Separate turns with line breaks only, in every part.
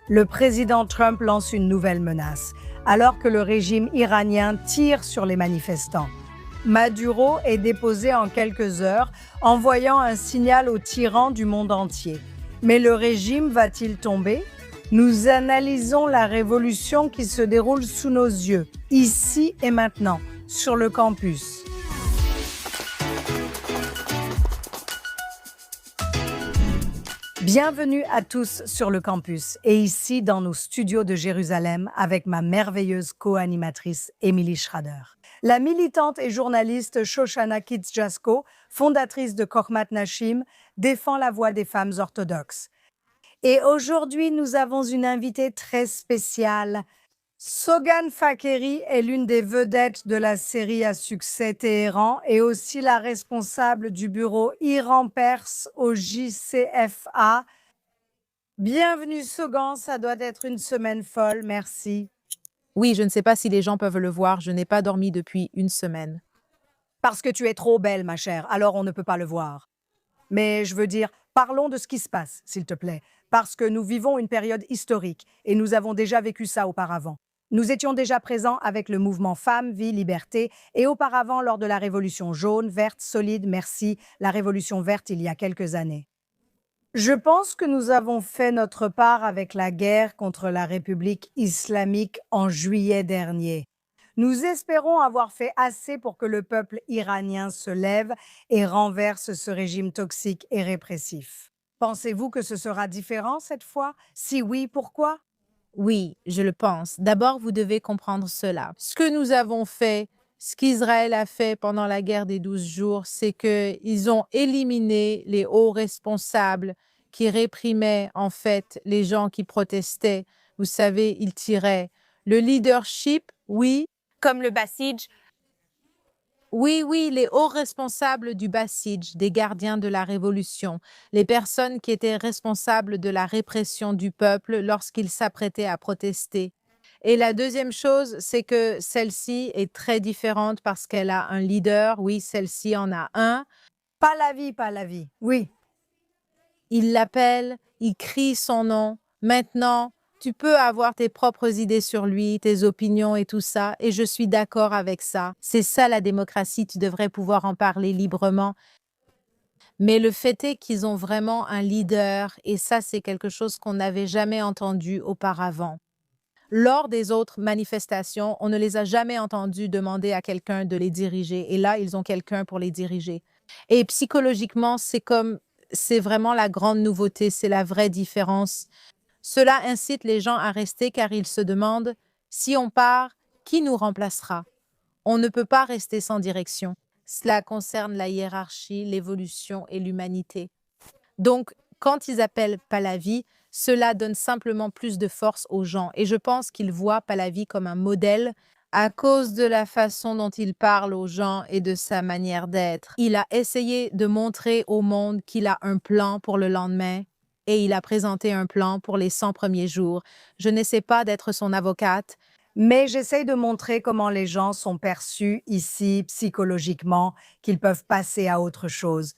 Le président Trump lance une nouvelle menace, alors que le régime iranien tire sur les manifestants. Maduro est déposé en quelques heures, envoyant un signal aux tyrans du monde entier. Mais le régime va-t-il tomber? Nous analysons la révolution qui se déroule sous nos yeux, ici et maintenant, sur le campus. Bienvenue à tous sur le campus et ici dans nos studios de Jérusalem avec ma merveilleuse co-animatrice Émilie Schrader. La militante et journaliste Shoshana Kitz-Jasko, fondatrice de Chokhmat Nashim, défend la voix des femmes orthodoxes. Et aujourd'hui, nous avons une invitée très spéciale. Sogan Fakheri est l'une des vedettes de la série à succès Téhéran et aussi la responsable du bureau Iran-Perse au JCFA. Bienvenue Sogan, ça doit être une semaine folle, merci.
Oui, je ne sais pas si les gens peuvent le voir, je n'ai pas dormi depuis une semaine.
Parce que tu es trop belle, ma chère, alors on ne peut pas le voir. Mais je veux dire, parlons de ce qui se passe, s'il te plaît, parce que nous vivons une période historique et nous avons déjà vécu ça auparavant. Nous étions déjà présents avec le mouvement Femmes, Vie, Liberté et auparavant lors de la Révolution jaune, verte, solide, merci, la Révolution verte il y a quelques années. Je pense que nous avons fait notre part avec la guerre contre la République islamique en juillet dernier. Nous espérons avoir fait assez pour que le peuple iranien se lève et renverse ce régime toxique et répressif. Pensez-vous que ce sera différent cette fois? Si oui, pourquoi?
Oui, je le pense. D'abord, vous devez comprendre cela. Ce que nous avons fait, ce qu'Israël a fait pendant la guerre des 12 jours, c'est qu'ils ont éliminé les hauts responsables qui réprimaient en fait les gens qui protestaient. Vous savez, ils tiraient. Le leadership, oui.
Comme le Basij.
Oui, les hauts responsables du Basij, des gardiens de la Révolution, les personnes qui étaient responsables de la répression du peuple lorsqu'il s'apprêtait à protester. Et la deuxième chose, c'est que celle-ci est très différente parce qu'elle a un leader. Oui, celle-ci en a un.
Pahlavi, oui.
Il l'appelle, il crie son nom. Maintenant, tu peux avoir tes propres idées sur lui, tes opinions et tout ça, et je suis d'accord avec ça. C'est ça la démocratie, tu devrais pouvoir en parler librement. Mais le fait est qu'ils ont vraiment un leader, et ça, c'est quelque chose qu'on n'avait jamais entendu auparavant. Lors des autres manifestations, on ne les a jamais entendus demander à quelqu'un de les diriger, et là, ils ont quelqu'un pour les diriger. Et psychologiquement, c'est vraiment la grande nouveauté, c'est la vraie différence. Cela incite les gens à rester car ils se demandent, si on part, qui nous remplacera? On ne peut pas rester sans direction. Cela concerne la hiérarchie, l'évolution et l'humanité. Donc, quand ils appellent Pahlavi, cela donne simplement plus de force aux gens. Et je pense qu'ils voient Pahlavi comme un modèle à cause de la façon dont il parle aux gens et de sa manière d'être. Il a essayé de montrer au monde qu'il a un plan pour le lendemain. Et il a présenté un plan pour les 100 premiers jours. Je n'essaie pas d'être son avocate,
mais j'essaie de montrer comment les gens sont perçus ici psychologiquement, qu'ils peuvent passer à autre chose.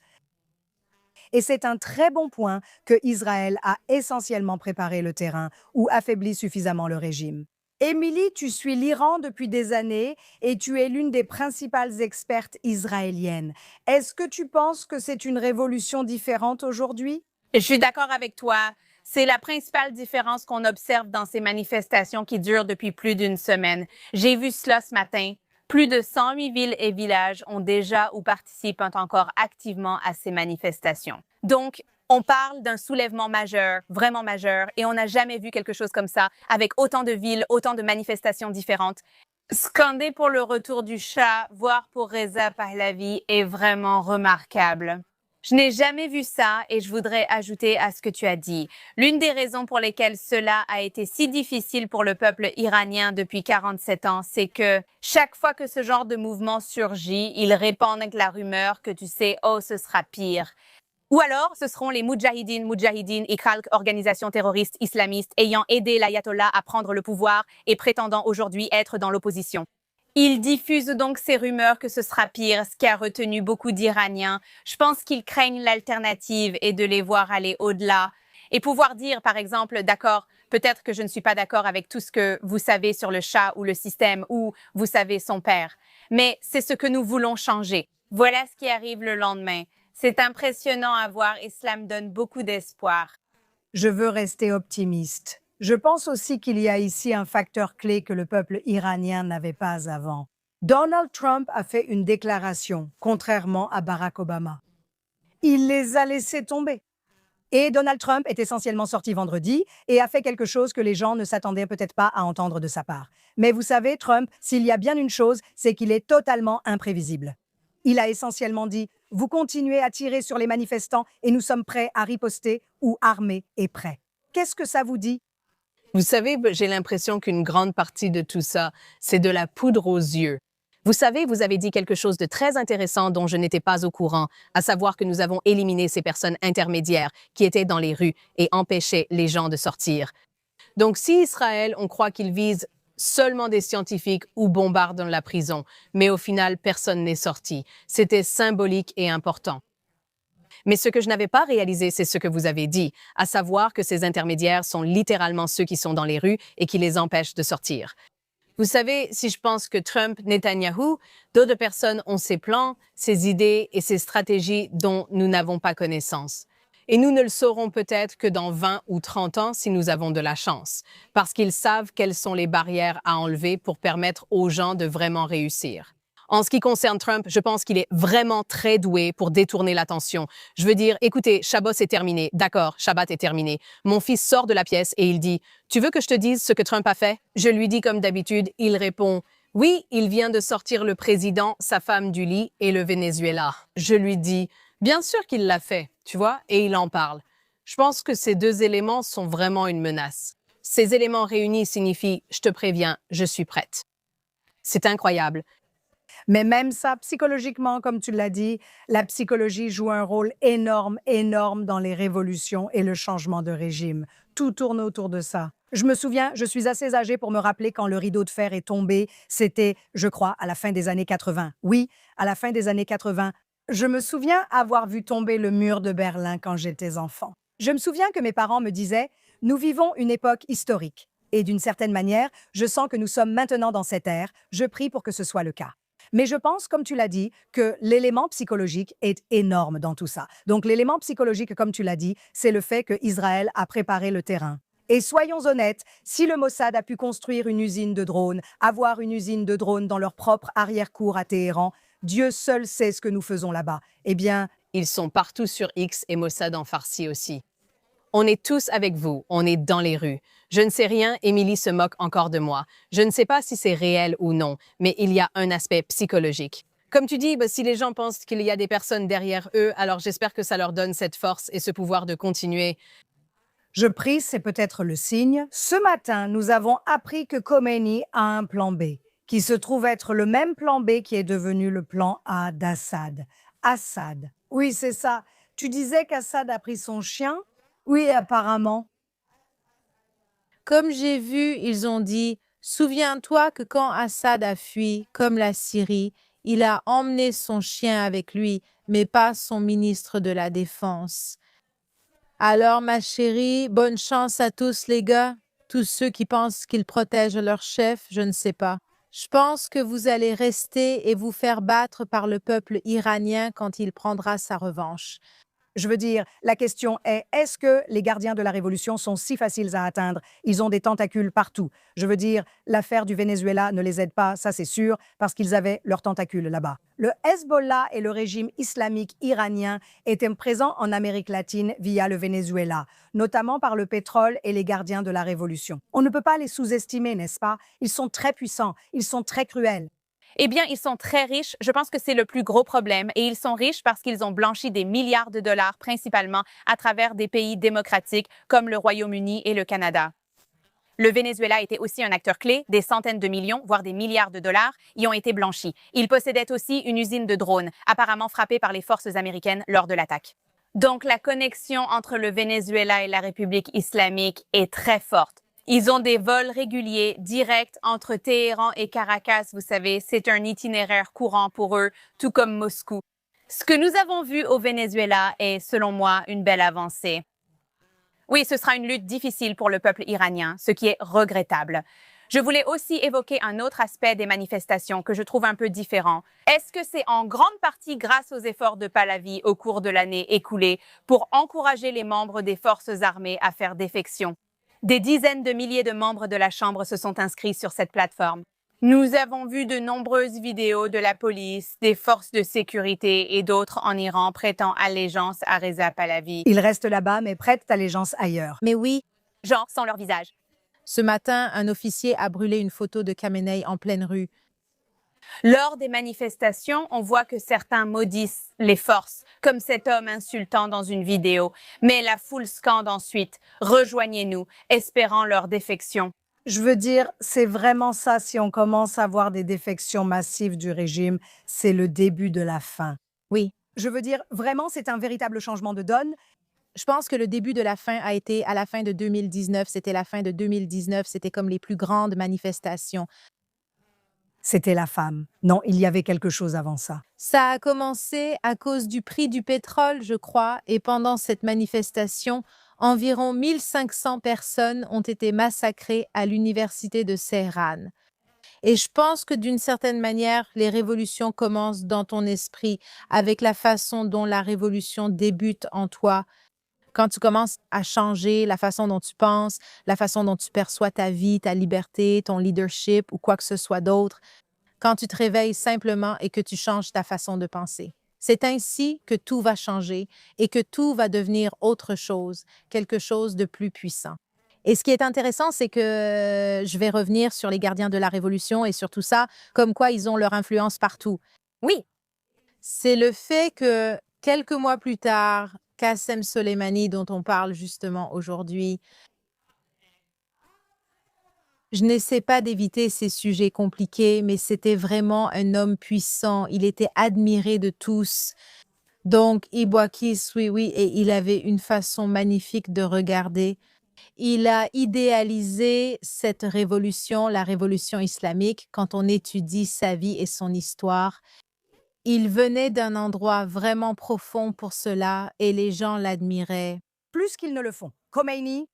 Et c'est un très bon point que Israël a essentiellement préparé le terrain ou affaibli suffisamment le régime. Émilie, tu suis l'Iran depuis des années et tu es l'une des principales expertes israéliennes. Est-ce que tu penses que c'est une révolution différente aujourd'hui?
Je suis d'accord avec toi. C'est la principale différence qu'on observe dans ces manifestations qui durent depuis plus d'une semaine. J'ai vu cela ce matin. Plus de 108 villes et villages ont déjà ou participent encore activement à ces manifestations. Donc, on parle d'un soulèvement majeur, vraiment majeur, et on n'a jamais vu quelque chose comme ça, avec autant de villes, autant de manifestations différentes. Scander pour le retour du Shah, voire pour Reza Pahlavi, est vraiment remarquable. Je n'ai jamais vu ça et je voudrais ajouter à ce que tu as dit. L'une des raisons pour lesquelles cela a été si difficile pour le peuple iranien depuis 47 ans, c'est que chaque fois que ce genre de mouvement surgit, ils répandent la rumeur que tu sais, oh, ce sera pire. Ou alors, ce seront les Moudjahidines et quelques organisations terroristes islamistes ayant aidé l'ayatollah à prendre le pouvoir et prétendant aujourd'hui être dans l'opposition. Ils diffusent donc ces rumeurs que ce sera pire, ce qui a retenu beaucoup d'Iraniens. Je pense qu'ils craignent l'alternative et de les voir aller au-delà. Et pouvoir dire, par exemple, d'accord, Peut-être que je ne suis pas d'accord avec tout ce que vous savez sur le chat ou le système ou vous savez son père. Mais c'est ce que nous voulons changer. Voilà ce qui arrive le lendemain. C'est impressionnant à voir et cela me donne beaucoup d'espoir.
Je veux rester optimiste. Je pense aussi qu'il y a ici un facteur clé que le peuple iranien n'avait pas avant. Donald Trump a fait une déclaration, contrairement à Barack Obama. Il les a laissés tomber. Et Donald Trump est essentiellement sorti vendredi et a fait quelque chose que les gens ne s'attendaient peut-être pas à entendre de sa part. Mais vous savez, Trump, s'il y a bien une chose, c'est qu'il est totalement imprévisible. Il a essentiellement dit « Vous continuez à tirer sur les manifestants et nous sommes prêts à riposter ou armés et prêts. » Qu'est-ce que ça vous dit?
Vous savez, j'ai l'impression qu'une grande partie de tout ça, c'est de la poudre aux yeux. Vous savez, vous avez dit quelque chose de très intéressant dont je n'étais pas au courant, à savoir que nous avons éliminé ces personnes intermédiaires qui étaient dans les rues et empêchaient les gens de sortir. Donc, si Israël, on croit qu'il vise seulement des scientifiques ou bombarde la prison, mais au final, personne n'est sorti. C'était symbolique et important. Mais ce que je n'avais pas réalisé, c'est ce que vous avez dit, à savoir que ces intermédiaires sont littéralement ceux qui sont dans les rues et qui les empêchent de sortir. Vous savez, si je pense que Trump, Netanyahou, d'autres personnes ont ces plans, ces idées et ces stratégies dont nous n'avons pas connaissance. Et nous ne le saurons peut-être que dans 20 ou 30 ans si nous avons de la chance, parce qu'ils savent quelles sont les barrières à enlever pour permettre aux gens de vraiment réussir. En ce qui concerne Trump, je pense qu'il est vraiment très doué pour détourner l'attention. Je veux dire, écoutez, Shabbat est terminé. D'accord, Shabbat est terminé. Mon fils sort de la pièce et il dit « Tu veux que je te dise ce que Trump a fait ?» Je lui dis comme d'habitude, il répond « Oui, il vient de sortir le président, sa femme du lit et le Venezuela. » Je lui dis « Bien sûr qu'il l'a fait, tu vois ?» et il en parle. Je pense que ces deux éléments sont vraiment une menace. Ces éléments réunis signifient « Je te préviens, je suis prête. » C'est incroyable.
Mais même ça, psychologiquement, comme tu l'as dit, la psychologie joue un rôle énorme, énorme dans les révolutions et le changement de régime. Tout tourne autour de ça. Je me souviens, je suis assez âgée pour me rappeler quand le rideau de fer est tombé. C'était, je crois, à la fin des années 80. Oui, à la fin des années 80. Je me souviens avoir vu tomber le mur de Berlin quand j'étais enfant. Je me souviens que mes parents me disaient « Nous vivons une époque historique. » Et d'une certaine manière, je sens que nous sommes maintenant dans cette ère. Je prie pour que ce soit le cas. Mais je pense, comme tu l'as dit, que l'élément psychologique est énorme dans tout ça. Donc l'élément psychologique, comme tu l'as dit, c'est le fait qu'Israël a préparé le terrain. Et soyons honnêtes, si le Mossad a pu construire une usine de drones, avoir une usine de drones dans leur propre arrière-cour à Téhéran, Dieu seul sait ce que nous faisons là-bas. Eh bien,
ils sont partout sur X et Mossad en Farsi aussi. On est tous avec vous, on est dans les rues. Je ne sais rien, Émilie se moque encore de moi. Je ne sais pas si c'est réel ou non, mais il y a un aspect psychologique. Comme tu dis, si les gens pensent qu'il y a des personnes derrière eux, alors j'espère que ça leur donne cette force et ce pouvoir de continuer.
Je prie, c'est peut-être le signe. Ce matin, nous avons appris que Khomeini a un plan B, qui se trouve être le même plan B qui est devenu le plan A d'Assad. Assad. Oui, c'est ça. Tu disais qu'Assad a pris son chien? Oui, apparemment.
Comme j'ai vu, ils ont dit, souviens-toi que quand Assad a fui, comme la Syrie, il a emmené son chien avec lui, mais pas son ministre de la Défense. Alors, ma chérie, bonne chance à tous les gars, tous ceux qui pensent qu'ils protègent leur chef, je ne sais pas. Je pense que vous allez rester et vous faire battre par le peuple iranien quand il prendra sa revanche.
Je veux dire, la question est-ce que les gardiens de la révolution sont si faciles à atteindre? Ils ont des tentacules partout. Je veux dire, l'affaire du Venezuela ne les aide pas, ça c'est sûr, parce qu'ils avaient leurs tentacules là-bas. Le Hezbollah et le régime islamique iranien étaient présents en Amérique latine via le Venezuela, notamment par le pétrole et les gardiens de la révolution. On ne peut pas les sous-estimer, n'est-ce pas? Ils sont très puissants, ils sont très cruels.
Eh bien, ils sont très riches. Je pense que c'est le plus gros problème. Et ils sont riches parce qu'ils ont blanchi des milliards de dollars, principalement à travers des pays démocratiques comme le Royaume-Uni et le Canada. Le Venezuela était aussi un acteur clé. Des centaines de millions, voire des milliards de dollars y ont été blanchis. Il possédait aussi une usine de drones, apparemment frappée par les forces américaines lors de l'attaque. Donc, la connexion entre le Venezuela et la République islamique est très forte. Ils ont des vols réguliers, directs entre Téhéran et Caracas, vous savez, c'est un itinéraire courant pour eux, tout comme Moscou. Ce que nous avons vu au Venezuela est, selon moi, une belle avancée. Oui, ce sera une lutte difficile pour le peuple iranien, ce qui est regrettable. Je voulais aussi évoquer un autre aspect des manifestations que je trouve un peu différent. Est-ce que c'est en grande partie grâce aux efforts de Pahlavi au cours de l'année écoulée pour encourager les membres des forces armées à faire défection? Des dizaines de milliers de membres de la Chambre se sont inscrits sur cette plateforme. Nous avons vu de nombreuses vidéos de la police, des forces de sécurité et d'autres en Iran prêtant allégeance à Reza Pahlavi.
Ils restent là-bas, mais prêtent allégeance ailleurs.
Mais oui,
Genre sans leur visage.
ce matin, un officier a brûlé une photo de Khamenei en pleine rue.
Lors des manifestations, on voit que certains maudissent les forces, comme cet homme insultant dans une vidéo. Mais la foule scande ensuite « Rejoignez-nous », espérant leur défection.
Je veux dire, c'est vraiment ça, si on commence à voir des défections massives du régime, c'est le début de la fin.
Oui,
Je veux dire, vraiment, c'est un véritable changement de donne.
je pense que le début de la fin a été à la fin de 2019. C'était la fin de 2019. C'était comme les plus grandes manifestations.
C'était la femme. Non, il y avait quelque chose avant ça.
Ça a commencé à cause du prix du pétrole, je crois, et pendant cette manifestation, environ 1500 personnes ont été massacrées à l'université de Téhéran. Et je pense que d'une certaine manière, les révolutions commencent dans ton esprit, avec la façon dont la révolution débute en toi. Quand tu commences à changer la façon dont tu penses, la façon dont tu perçois ta vie, ta liberté, ton leadership ou quoi que ce soit d'autre, quand tu te réveilles simplement et que tu changes ta façon de penser. C'est ainsi que tout va changer et que tout va devenir autre chose, quelque chose de plus puissant. Et ce qui est intéressant, c'est que je vais revenir sur les gardiens de la Révolution et sur tout ça, comme quoi ils ont leur influence partout.
Oui,
C'est le fait que quelques mois plus tard, Qassem Soleimani, dont on parle justement aujourd'hui, je n'essaie pas d'éviter ces sujets compliqués, mais c'était vraiment un homme puissant. Il était admiré de tous. Donc, Ibwaki, oui, oui, et il avait une façon magnifique de regarder. Il a idéalisé cette révolution, la révolution islamique, quand on étudie sa vie et son histoire. Il venait d'un endroit vraiment profond pour cela et les gens l'admiraient.
Plus qu'ils ne le font. Khomeini,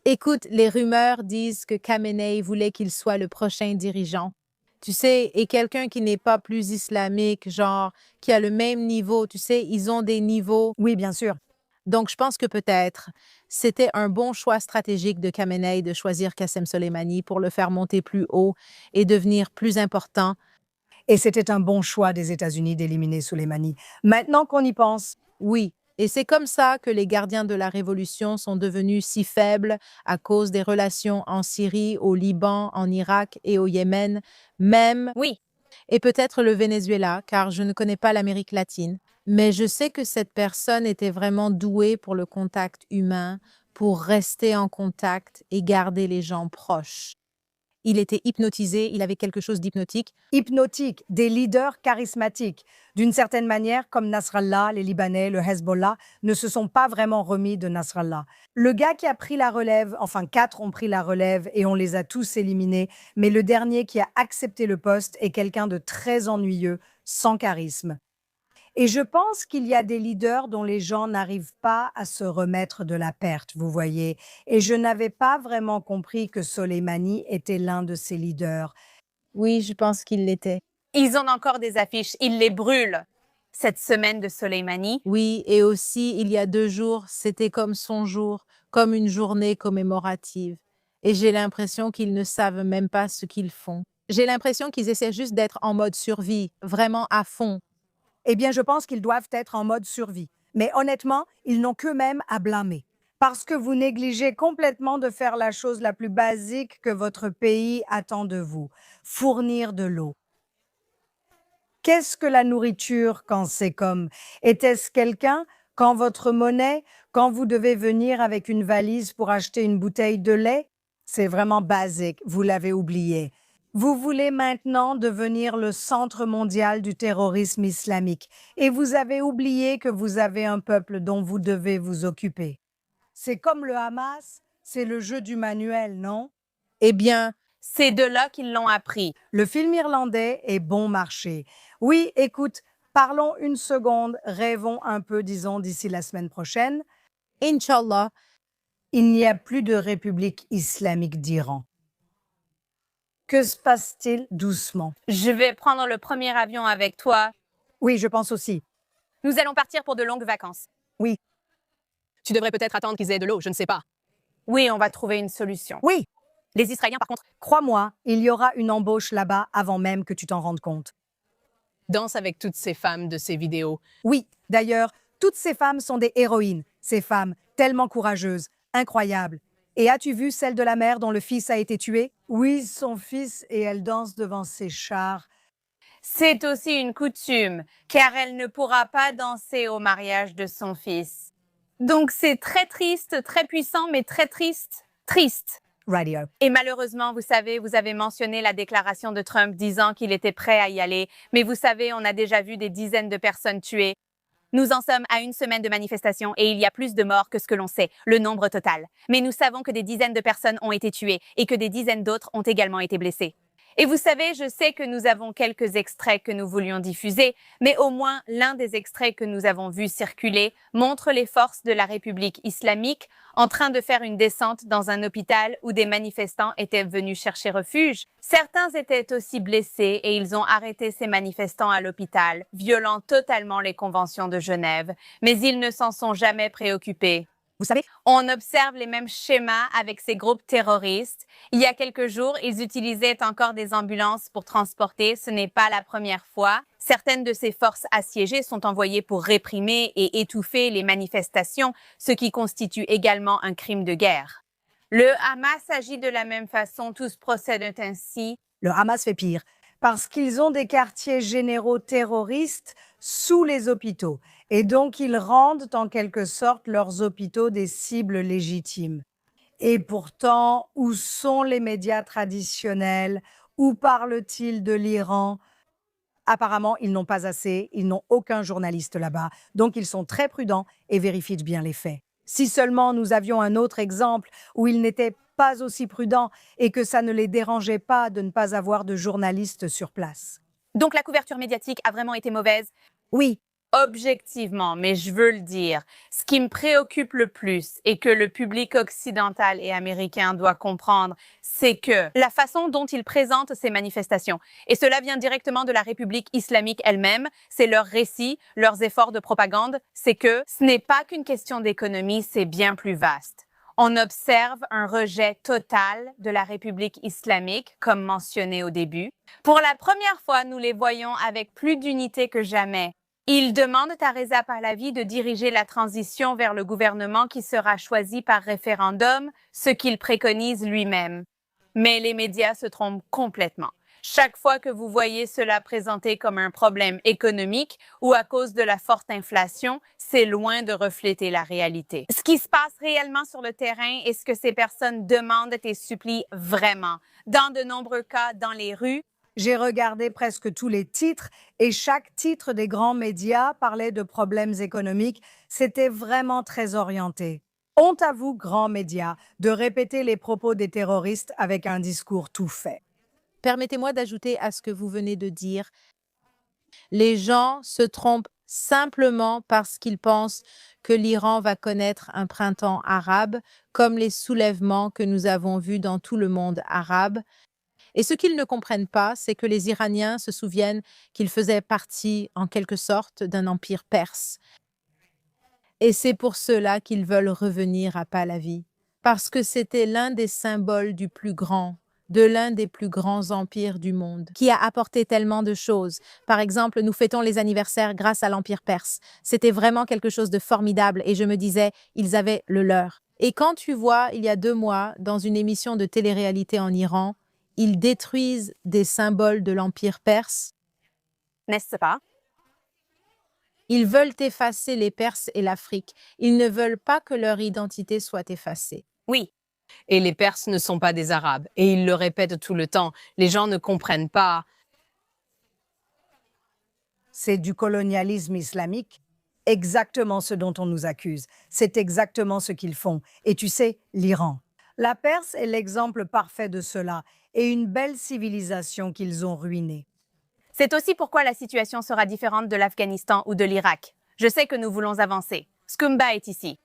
Écoute, les rumeurs disent que Khamenei voulait qu'il soit le prochain dirigeant. Tu sais, et quelqu'un qui n'est pas plus islamique, genre, qui a le même niveau, tu sais, ils ont des niveaux.
oui, bien sûr.
Donc, je pense que peut-être c'était un bon choix stratégique de Khamenei de choisir Qassem Soleimani pour le faire monter plus haut et devenir plus important.
Et c'était un bon choix des États-Unis d'éliminer Soleimani. Maintenant qu'on y pense,
Oui, et c'est comme ça que les gardiens de la révolution sont devenus si faibles à cause des relations en Syrie, au Liban, en Irak et au Yémen, même,
oui.
et peut-être le Venezuela, car je ne connais pas l'Amérique latine. Mais je sais que cette personne était vraiment douée pour le contact humain, pour rester en contact et garder les gens proches. Il était hypnotisé, il avait quelque chose d'hypnotique.
hypnotiques, des leaders charismatiques. D'une certaine manière, comme Nasrallah, les Libanais, le Hezbollah, ne se sont pas vraiment remis de Nasrallah. Le gars qui a pris la relève, enfin 4 ont pris la relève et on les a tous éliminés, mais le dernier qui a accepté le poste est quelqu'un de très ennuyeux, sans charisme. Et je pense qu'il y a des leaders dont les gens n'arrivent pas à se remettre de la perte, vous voyez. Et je n'avais pas vraiment compris que Soleimani était l'un de ces leaders.
Oui, je pense qu'il l'était.
Ils ont encore des affiches, ils les brûlent. Cette semaine de Soleimani,
Oui, et aussi, il y a 2 jours, c'était comme son jour, comme une journée commémorative. Et j'ai l'impression qu'ils ne savent même pas ce qu'ils font. J'ai l'impression qu'ils essaient juste d'être en mode survie, vraiment à fond.
Eh bien, je pense qu'ils doivent être en mode survie. Mais honnêtement, ils n'ont qu'eux-mêmes à blâmer. Parce que vous négligez complètement de faire la chose la plus basique que votre pays attend de vous, fournir de l'eau. Qu'est-ce que la nourriture quand c'est comme? Était-ce quelqu'un quand votre monnaie, quand vous devez venir avec une valise pour acheter une bouteille de lait? C'est vraiment basique, vous l'avez oublié. Vous voulez maintenant devenir le centre mondial du terrorisme islamique et vous avez oublié que vous avez un peuple dont vous devez vous occuper. C'est comme le Hamas, c'est le jeu du manuel, non?
Eh bien,
c'est de là qu'ils l'ont appris.
Le film irlandais est bon marché. Oui, écoute, parlons une seconde, rêvons un peu, disons, d'ici la semaine prochaine.
Inch'Allah.
Il n'y a plus de République islamique d'Iran. Que se passe-t-il doucement?
Je vais prendre le premier avion avec toi.
Oui, je pense aussi.
Nous allons partir pour de longues vacances.
Oui,
Tu devrais peut-être attendre qu'ils aient de l'eau, je ne sais pas.
Oui, on va trouver une solution.
oui,
Les Israéliens, par contre,
crois-moi, il y aura une embauche là-bas avant même que tu t'en rendes compte.
Danse avec toutes ces femmes de ces vidéos.
Oui, d'ailleurs, toutes ces femmes sont des héroïnes, ces femmes tellement courageuses, incroyables. Et as-tu vu celle de la mère dont le fils a été tué? Oui, son fils, et elle danse devant ses chars.
c'est aussi une coutume, car elle ne pourra pas danser au mariage de son fils. Donc c'est très triste, très puissant, mais très triste. Triste.
Radio.
Et malheureusement, vous savez, vous avez mentionné la déclaration de Trump disant qu'il était prêt à y aller. Mais vous savez, on a déjà vu des dizaines de personnes tuées. Nous en sommes à une semaine de manifestation et il y a plus de morts que ce que l'on sait, le nombre total. Mais nous savons que des dizaines de personnes ont été tuées et que des dizaines d'autres ont également été blessées. Et vous savez, je sais que nous avons quelques extraits que nous voulions diffuser, mais au moins l'un des extraits que nous avons vus circuler montre les forces de la République islamique en train de faire une descente dans un hôpital où des manifestants étaient venus chercher refuge. Certains étaient aussi blessés et ils ont arrêté ces manifestants à l'hôpital, violant totalement les conventions de Genève, mais ils ne s'en sont jamais préoccupés.
Vous savez,
On observe les mêmes schémas avec ces groupes terroristes. Il y a quelques jours, ils utilisaient encore des ambulances pour transporter. Ce n'est pas la première fois. Certaines de ces forces assiégées sont envoyées pour réprimer et étouffer les manifestations, ce qui constitue également un crime de guerre. Le Hamas agit de la même façon, tous procèdent ainsi.
le Hamas fait pire, parce qu'ils ont des quartiers généraux terroristes sous les hôpitaux. Et donc, ils rendent en quelque sorte leurs hôpitaux des cibles légitimes. Et pourtant, où sont les médias traditionnels? Où parle-t-il de l'Iran? Apparemment, ils n'ont pas assez, ils n'ont aucun journaliste là-bas. Donc, ils sont très prudents et vérifient bien les faits. Si seulement nous avions un autre exemple où ils n'étaient pas aussi prudents et que ça ne les dérangeait pas de ne pas avoir de journalistes sur place.
Donc la couverture médiatique a vraiment été mauvaise.
Oui,
Objectivement, mais je veux le dire, ce qui me préoccupe le plus et que le public occidental et américain doit comprendre, c'est que la façon dont ils présentent ces manifestations, et cela vient directement de la République islamique elle-même, c'est leur récit, leurs efforts de propagande, c'est que ce n'est pas qu'une question d'économie, c'est bien plus vaste. On observe un rejet total de la République islamique, comme mentionné au début. Pour la première fois, nous les voyons avec plus d'unité que jamais. Ils demandent à Reza Pahlavi de diriger la transition vers le gouvernement qui sera choisi par référendum, ce qu'il préconise lui-même. Mais les médias se trompent complètement. Chaque fois que vous voyez cela présenté comme un problème économique ou à cause de la forte inflation, c'est loin de refléter la réalité. Ce qui se passe réellement sur le terrain et ce que ces personnes demandent et supplient vraiment. Dans de nombreux cas, dans les rues,
j'ai regardé presque tous les titres et chaque titre des grands médias parlait de problèmes économiques. C'était vraiment très orienté. Honte à vous, grands médias, de répéter les propos des terroristes avec un discours tout fait.
Permettez-moi d'ajouter à ce que vous venez de dire. Les gens se trompent simplement parce qu'ils pensent que l'Iran va connaître un printemps arabe, comme les soulèvements que nous avons vus dans tout le monde arabe. Et ce qu'ils ne comprennent pas, c'est que les Iraniens se souviennent qu'ils faisaient partie, en quelque sorte, d'un empire perse. Et c'est pour cela qu'ils veulent revenir à Pahlavi, parce que c'était l'un des symboles du plus grand, de l'un des plus grands empires du monde, qui a apporté tellement de choses. Par exemple, nous fêtons les anniversaires grâce à l'empire perse. C'était vraiment quelque chose de formidable et je me disais, ils avaient le leur. Et quand tu vois, il y a 2 mois, dans une émission de télé-réalité en Iran, ils détruisent des symboles de l'empire perse.
n'est-ce pas?
Ils veulent effacer les Perses et l'Afrique. Ils ne veulent pas que leur identité soit effacée.
Oui.
Et les Perses ne sont pas des Arabes. Et ils le répètent tout le temps. Les gens ne comprennent pas.
C'est du colonialisme islamique. Exactement ce dont on nous accuse. C'est exactement ce qu'ils font. Et tu sais, l'Iran. La Perse est l'exemple parfait de cela et une belle civilisation qu'ils ont ruinée.
C'est aussi pourquoi la situation sera différente de l'Afghanistan ou de l'Irak. Je sais que nous voulons avancer. Skumba est ici.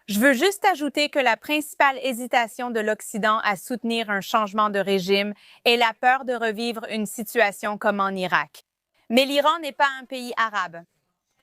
Je veux juste ajouter que la principale hésitation de l'Occident à soutenir un changement de régime est la peur de revivre une situation comme en Irak. Mais l'Iran n'est pas un pays arabe.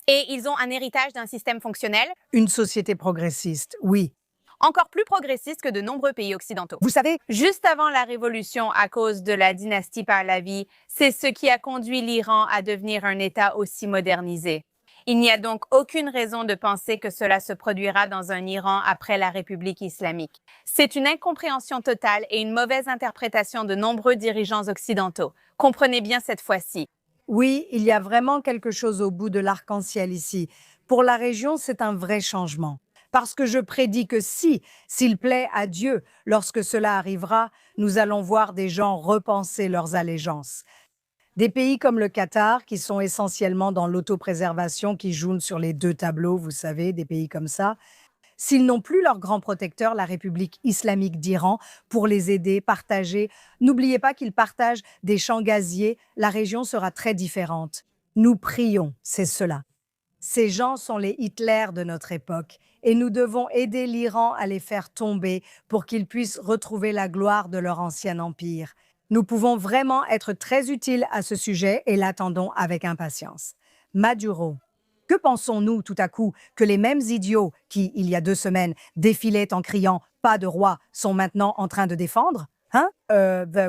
Et ils ont un héritage d'un système fonctionnel
Une société progressiste, oui.
encore plus progressiste que de nombreux pays occidentaux.
Vous savez,
Juste avant la révolution à cause de la dynastie Pahlavi, c'est ce qui a conduit l'Iran à devenir un État aussi modernisé. Il n'y a donc aucune raison de penser que cela se produira dans un Iran après la République islamique. C'est une incompréhension totale et une mauvaise interprétation de nombreux dirigeants occidentaux. Comprenez bien cette fois-ci.
oui, il y a vraiment quelque chose au bout de l'arc-en-ciel ici. Pour la région, c'est un vrai changement. Parce que je prédis que s'il plaît à Dieu, lorsque cela arrivera, nous allons voir des gens repenser leurs allégeances. Des pays comme le Qatar, qui sont essentiellement dans l'autopréservation, qui jouent sur les deux tableaux, vous savez, des pays comme ça, s'ils n'ont plus leur grand protecteur, la République islamique d'Iran, pour les aider, partager, n'oubliez pas qu'ils partagent des champs gaziers, la région sera très différente. Nous prions, c'est cela. Ces gens sont les Hitler de notre époque et nous devons aider l'Iran à les faire tomber pour qu'ils puissent retrouver la gloire de leur ancien empire. Nous pouvons vraiment être très utiles à ce sujet et l'attendons avec impatience. Maduro. Que pensons-nous tout à coup que les mêmes idiots qui, il y a 2 semaines, défilaient en criant « pas de roi » sont maintenant en train de défendre? Hein?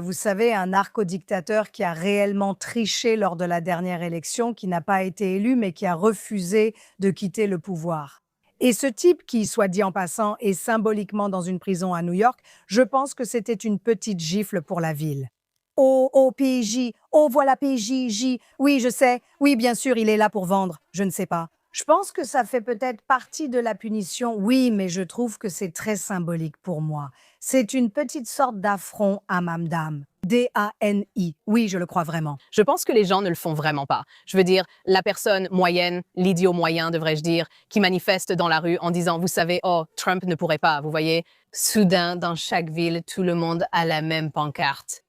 Vous savez, un narco-dictateur qui a réellement triché lors de la dernière élection, qui n'a pas été élu, mais qui a refusé de quitter le pouvoir. Et ce type qui, soit dit en passant, est symboliquement dans une prison à New York, je pense que c'était une petite gifle pour la ville. Oh, PJ, oh, voilà PJ, oui, je sais, oui, bien sûr, il est là pour vendre, je ne sais pas. Je pense que ça fait peut-être partie de la punition, oui, mais je trouve que c'est très symbolique pour moi. C'est une petite sorte d'affront à Mamdam. D-A-N-I. Oui, je le crois vraiment.
Je pense que les gens ne le font vraiment pas. Je veux dire, la personne moyenne, l'idiot moyen, devrais-je dire, qui manifeste dans la rue en disant, vous savez, oh, Trump ne pourrait pas, vous voyez. Soudain, dans chaque ville, tout le monde a la même pancarte.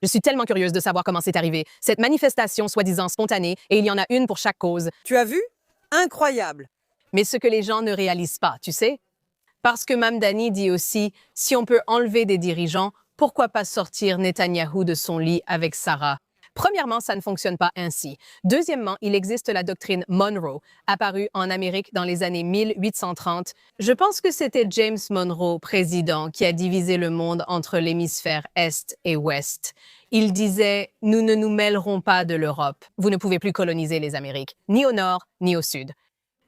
Je suis tellement curieuse de savoir comment c'est arrivé. Cette manifestation soi-disant spontanée, et il y en a une pour chaque cause.
Tu as vu? Incroyable!
Mais ce que les gens ne réalisent pas, tu sais? Parce que Mamdani dit aussi, si on peut enlever des dirigeants, pourquoi pas sortir Netanyahou de son lit avec Sarah? Premièrement, ça ne fonctionne pas ainsi. Deuxièmement, il existe la doctrine Monroe, apparue en Amérique dans les années 1830. Je pense que c'était James Monroe, président, qui a divisé le monde entre l'hémisphère Est et Ouest. Il disait « Nous ne nous mêlerons pas de l'Europe. Vous ne pouvez plus coloniser les Amériques, ni au nord, ni au sud. »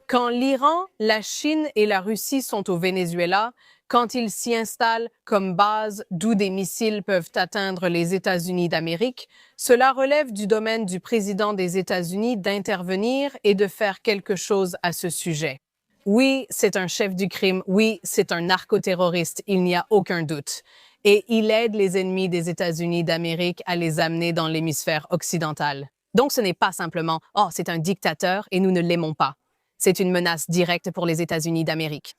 Quand l'Iran, la Chine et la Russie sont au Venezuela, quand ils s'y installent comme base d'où des missiles peuvent atteindre les États-Unis d'Amérique, cela relève du domaine du président des États-Unis d'intervenir et de faire quelque chose à ce sujet. Oui, c'est un chef du crime, oui, c'est un narcoterroriste, il n'y a aucun doute. Et il aide les ennemis des États-Unis d'Amérique à les amener dans l'hémisphère occidental. Donc ce n'est pas simplement « Oh, c'est un dictateur et nous ne l'aimons pas ». C'est une menace directe pour les États-Unis d'Amérique.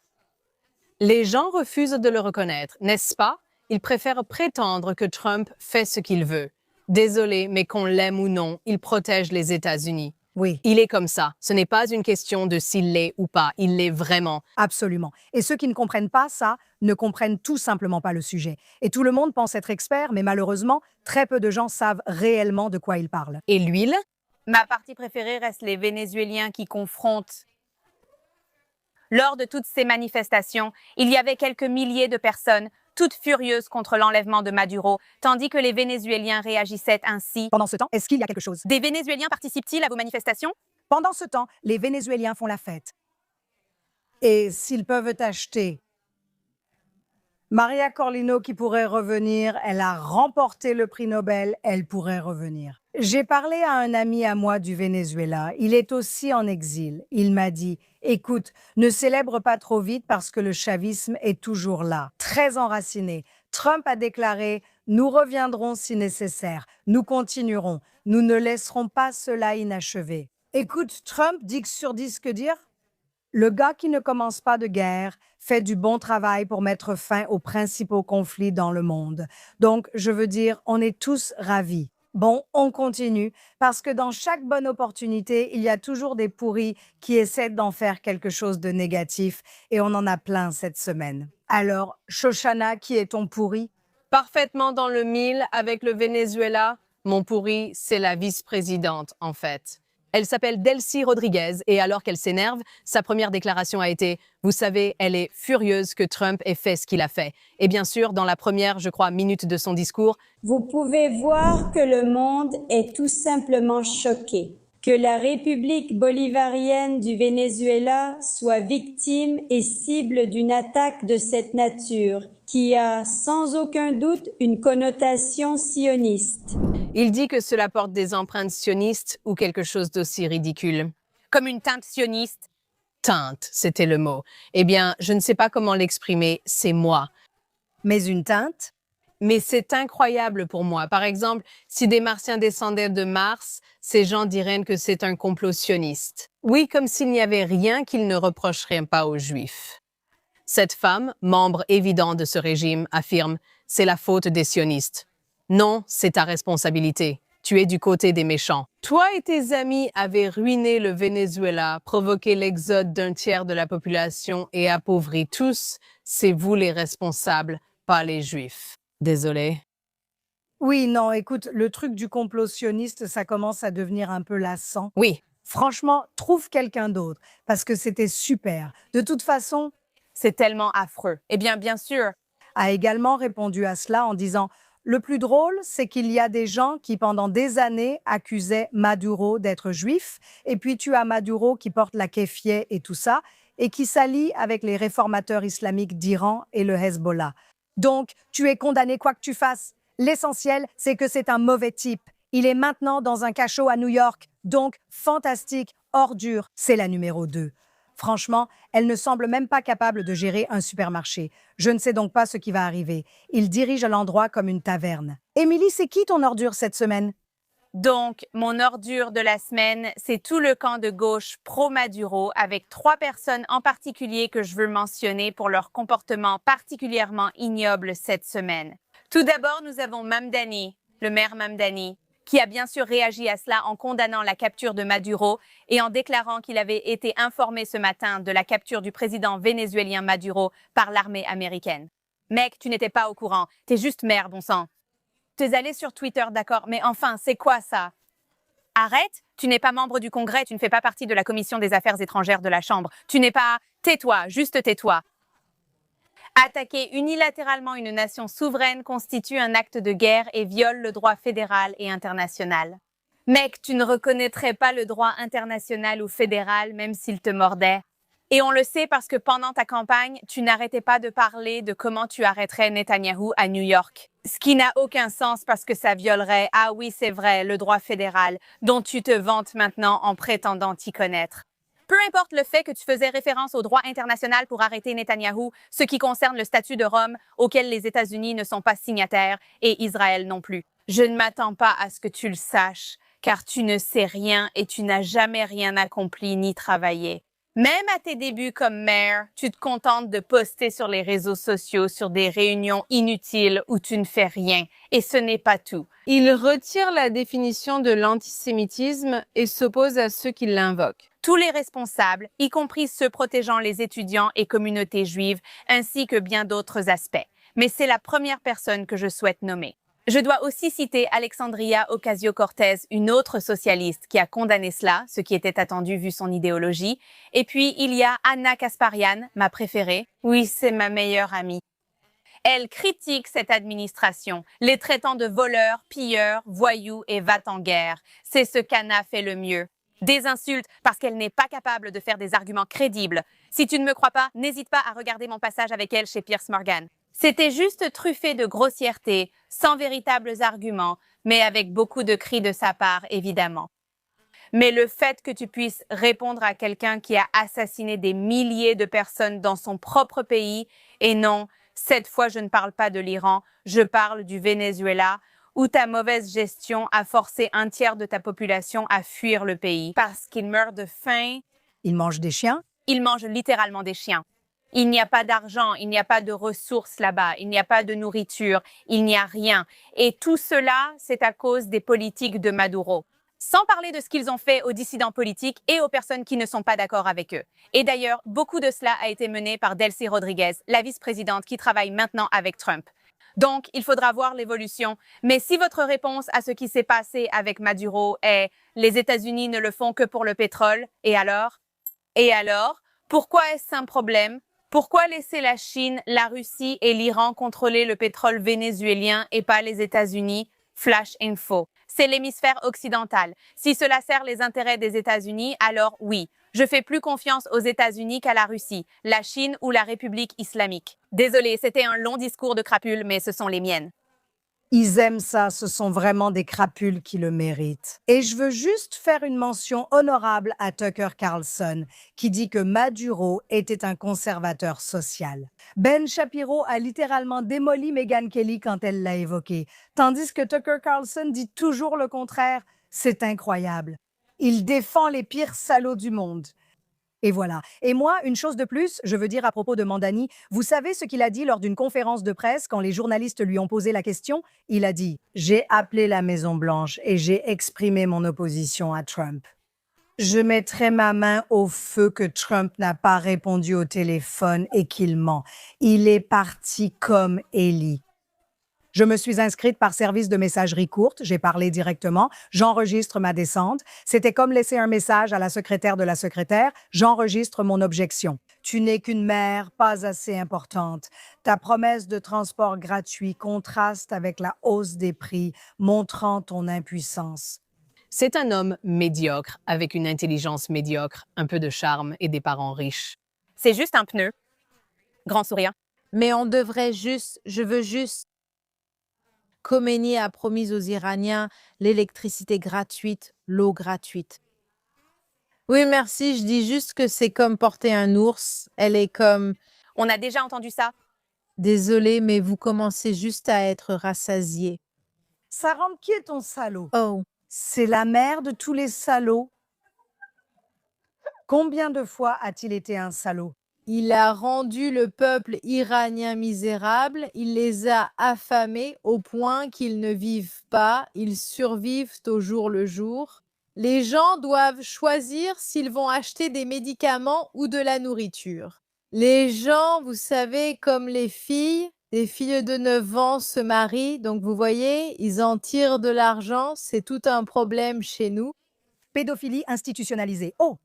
Les gens refusent de le reconnaître, n'est-ce pas? Ils préfèrent prétendre que Trump fait ce qu'il veut. Désolé, mais qu'on l'aime ou non, il protège les États-Unis.
Oui,
Il est comme ça. Ce n'est pas une question de s'il l'est ou pas. Il l'est vraiment.
absolument. Et ceux qui ne comprennent pas ça ne comprennent tout simplement pas le sujet. Et tout le monde pense être expert, mais malheureusement, très peu de gens savent réellement de quoi ils parlent.
Et l'huile?
Ma partie préférée reste les Vénézuéliens qui confrontent. Lors de toutes ces manifestations, il y avait quelques milliers de personnes, toutes furieuses contre l'enlèvement de Maduro, tandis que les Vénézuéliens réagissaient ainsi.
Pendant ce temps, est-ce qu'il y a quelque chose?
Des Vénézuéliens participent-ils à vos manifestations?
Pendant ce temps, les Vénézuéliens font la fête. Et s'ils peuvent acheter Maria Corlino qui pourrait revenir, elle a remporté le prix Nobel, elle pourrait revenir. J'ai parlé à un ami à moi du Venezuela, il est aussi en exil. Il m'a dit, écoute, ne célèbre pas trop vite parce que le chavisme est toujours là, très enraciné. Trump a déclaré, nous reviendrons si nécessaire, nous continuerons, nous ne laisserons pas cela inachevé. Écoute, Trump, 10 sur 10, que dire? Le gars qui ne commence pas de guerre fait du bon travail pour mettre fin aux principaux conflits dans le monde. Donc, je veux dire, on est tous ravis. Bon, on continue, parce que dans chaque bonne opportunité, il y a toujours des pourris qui essaient d'en faire quelque chose de négatif, et on en a plein cette semaine. Alors, Shoshana, qui est ton pourri?
Parfaitement dans le mille avec le Venezuela. Mon pourri, c'est la vice-présidente, en fait. Elle s'appelle Delcy Rodriguez et alors qu'elle s'énerve, sa première déclaration a été « Vous savez, elle est furieuse que Trump ait fait ce qu'il a fait. » Et bien sûr, dans la première, je crois, minute de son discours,
Vous pouvez voir que le monde est tout simplement choqué. Que la République bolivarienne du Venezuela soit victime et cible d'une attaque de cette nature, qui a sans aucun doute une connotation sioniste.
il dit que cela porte des empreintes sionistes ou quelque chose d'aussi ridicule.
Comme une teinte sioniste.
Teinte, c'était le mot. Eh bien, je ne sais pas comment l'exprimer, c'est moi.
Mais une teinte?
Mais c'est incroyable pour moi. Par exemple, si des Martiens descendaient de Mars, ces gens diraient que c'est un complot sioniste. Oui, comme s'il n'y avait rien qu'ils ne reprocheraient pas aux Juifs. Cette femme, membre évident de ce régime, affirme « c'est la faute des sionistes ». Non, c'est ta responsabilité. Tu es du côté des méchants. Toi et tes amis avez ruiné le Venezuela, provoqué l'exode d'un tiers de la population et appauvri tous. C'est vous les responsables, pas les Juifs. Désolé.
Oui, non, écoute, le truc du complot sioniste, ça commence à devenir un peu lassant.
Oui,
Franchement, trouve quelqu'un d'autre, parce que c'était super. De toute façon,
C'est tellement affreux. Eh bien sûr,
a également répondu à cela en disant « Le plus drôle, c'est qu'il y a des gens qui, pendant des années, accusaient Maduro d'être juif, et puis tu as Maduro qui porte la kéfieh et tout ça, et qui s'allie avec les réformateurs islamiques d'Iran et le Hezbollah. Donc, tu es condamné quoi que tu fasses. L'essentiel, c'est que c'est un mauvais type. Il est maintenant dans un cachot à New York, donc fantastique, ordure, c'est la numéro 2. Franchement, elle ne semble même pas capable de gérer un supermarché. Je ne sais donc pas ce qui va arriver. Il dirige l'endroit comme une taverne. Émilie, c'est qui ton ordure cette semaine?
donc mon ordure de la semaine, c'est tout le camp de gauche pro-Maduro avec 3 personnes en particulier que je veux mentionner pour leur comportement particulièrement ignoble cette semaine. Tout d'abord, nous avons Mamdani, le maire Mamdani, qui a bien sûr réagi à cela en condamnant la capture de Maduro et en déclarant qu'il avait été informé ce matin de la capture du président vénézuélien Maduro par l'armée américaine. Mec, tu n'étais pas au courant. T'es juste maire, bon sang. T'es allé sur Twitter, d'accord, mais enfin, c'est quoi ça? Arrête, tu n'es pas membre du Congrès, tu ne fais pas partie de la Commission des Affaires étrangères de la Chambre. Tu n'es pas... Tais-toi, juste tais-toi. Attaquer unilatéralement une nation souveraine constitue un acte de guerre et viole le droit fédéral et international. Mec, tu ne reconnaîtrais pas le droit international ou fédéral même s'il te mordait. Et on le sait parce que pendant ta campagne, tu n'arrêtais pas de parler de comment tu arrêterais Netanyahou à New York. Ce qui n'a aucun sens parce que ça violerait, ah oui c'est vrai, le droit fédéral, dont tu te vantes maintenant en prétendant t'y connaître. Peu importe le fait que tu faisais référence au droit international pour arrêter Netanyahou, ce qui concerne le statut de Rome auquel les États-Unis ne sont pas signataires et Israël non plus. Je ne m'attends pas à ce que tu le saches, car tu ne sais rien et tu n'as jamais rien accompli ni travaillé. Même à tes débuts comme maire, tu te contentes de poster sur les réseaux sociaux sur des réunions inutiles où tu ne fais rien. Et ce n'est pas tout.
il retire la définition de l'antisémitisme et s'oppose à ceux qui l'invoquent.
Tous les responsables, y compris ceux protégeant les étudiants et communautés juives, ainsi que bien d'autres aspects. Mais c'est la première personne que je souhaite nommer. Je dois aussi citer Alexandria Ocasio-Cortez, une autre socialiste qui a condamné cela, ce qui était attendu vu son idéologie. Et puis, il y a Anna Kasparian, ma préférée. Oui, c'est ma meilleure amie. Elle critique cette administration, les traitant de voleurs, pilleurs, voyous et va-t-en-guerre. C'est ce qu'Anna fait le mieux. Des insultes parce qu'elle n'est pas capable de faire des arguments crédibles. Si tu ne me crois pas, n'hésite pas à regarder mon passage avec elle chez Piers Morgan. C'était juste truffé de grossièreté, sans véritables arguments, mais avec beaucoup de cris de sa part, évidemment. Mais le fait que tu puisses répondre à quelqu'un qui a assassiné des milliers de personnes dans son propre pays, et non, cette fois je ne parle pas de l'Iran, je parle du Venezuela, où ta mauvaise gestion a forcé un tiers de ta population à fuir le pays parce qu'ils meurent de faim.
Il mange des chiens?
Ils mangent littéralement des chiens. Il n'y a pas d'argent, il n'y a pas de ressources là-bas, il n'y a pas de nourriture, il n'y a rien. Et tout cela, c'est à cause des politiques de Maduro. Sans parler de ce qu'ils ont fait aux dissidents politiques et aux personnes qui ne sont pas d'accord avec eux. Et d'ailleurs, beaucoup de cela a été mené par Delcy Rodriguez, la vice-présidente qui travaille maintenant avec Trump. Donc, il faudra voir l'évolution. Mais si votre réponse à ce qui s'est passé avec Maduro est « les États-Unis ne le font que pour le pétrole », et alors? Et alors? Pourquoi est-ce un problème? Pourquoi laisser la Chine, la Russie et l'Iran contrôler le pétrole vénézuélien et pas les États-Unis? Flash info. C'est l'hémisphère occidental. Si cela sert les intérêts des États-Unis, alors oui. Je fais plus confiance aux États-Unis qu'à la Russie, la Chine ou la République islamique. Désolée, c'était un long discours de crapule, mais ce sont les miennes.
Ils aiment ça, ce sont vraiment des crapules qui le méritent. Et je veux juste faire une mention honorable à Tucker Carlson, qui dit que Maduro était un conservateur social. Ben Shapiro a littéralement démoli Megyn Kelly quand elle l'a évoqué, tandis que Tucker Carlson dit toujours le contraire. C'est incroyable. Il défend les pires salauds du monde. Et voilà. Et moi, une chose de plus, je veux dire à propos de Mandani, vous savez ce qu'il a dit lors d'une conférence de presse quand les journalistes lui ont posé la question? Il a dit « J'ai appelé la Maison-Blanche et j'ai exprimé mon opposition à Trump. Je mettrai ma main au feu que Trump n'a pas répondu au téléphone et qu'il ment. Il est parti comme Élie. » Je me suis inscrite par service de messagerie courte, j'ai parlé directement, j'enregistre ma descente. C'était comme laisser un message à la secrétaire de la secrétaire, j'enregistre mon objection. Tu n'es qu'une mère pas assez importante. Ta promesse de transport gratuit contraste avec la hausse des prix, montrant ton impuissance.
C'est un homme médiocre, avec une intelligence médiocre, un peu de charme et des parents riches.
C'est juste un pneu. Grand sourire.
Mais on devrait je veux juste. Khomeini a promis aux Iraniens l'électricité gratuite, l'eau gratuite. Oui, merci, je dis juste que c'est comme porter un ours. Elle est comme...
On a déjà entendu ça.
Désolée, mais vous commencez juste à être rassasié.
Saram, qui est ton salaud?
Oh,
C'est la mère de tous les salauds. Combien de fois a-t-il été un salaud?
il a rendu le peuple iranien misérable, il les a affamés au point qu'ils ne vivent pas, ils survivent au jour le jour. Les gens doivent choisir s'ils vont acheter des médicaments ou de la nourriture. Les gens, vous savez, comme les filles, des filles de 9 ans se marient, donc vous voyez, ils en tirent de l'argent, c'est tout un problème chez nous.
Pédophilie institutionnalisée. Oh,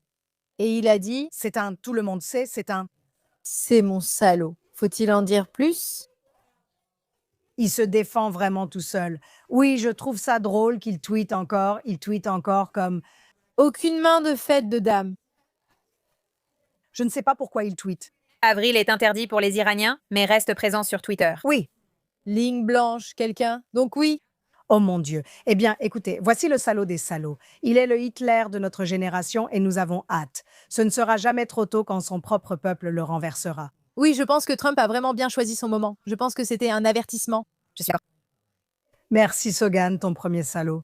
Et il a dit,
c'est un, tout le monde sait, c'est un...
c'est mon salaud. Faut-il en dire plus?
Il se défend vraiment tout seul. Oui, je trouve ça drôle qu'il tweete encore. Il tweete encore comme...
Aucune main de fête de dame.
Je ne sais pas pourquoi il tweete.
Avril est interdit pour les Iraniens, mais reste présent sur Twitter.
Oui.
Ligne blanche, quelqu'un? Donc oui.
Oh mon Dieu. Eh bien, écoutez, voici le salaud des salauds. Il est le Hitler de notre génération et nous avons hâte. Ce ne sera jamais trop tôt quand son propre peuple le renversera.
Oui, je pense que Trump a vraiment bien choisi son moment. Je pense que c'était un avertissement.
Je suis d'accord.
Merci Sogan, ton premier salaud.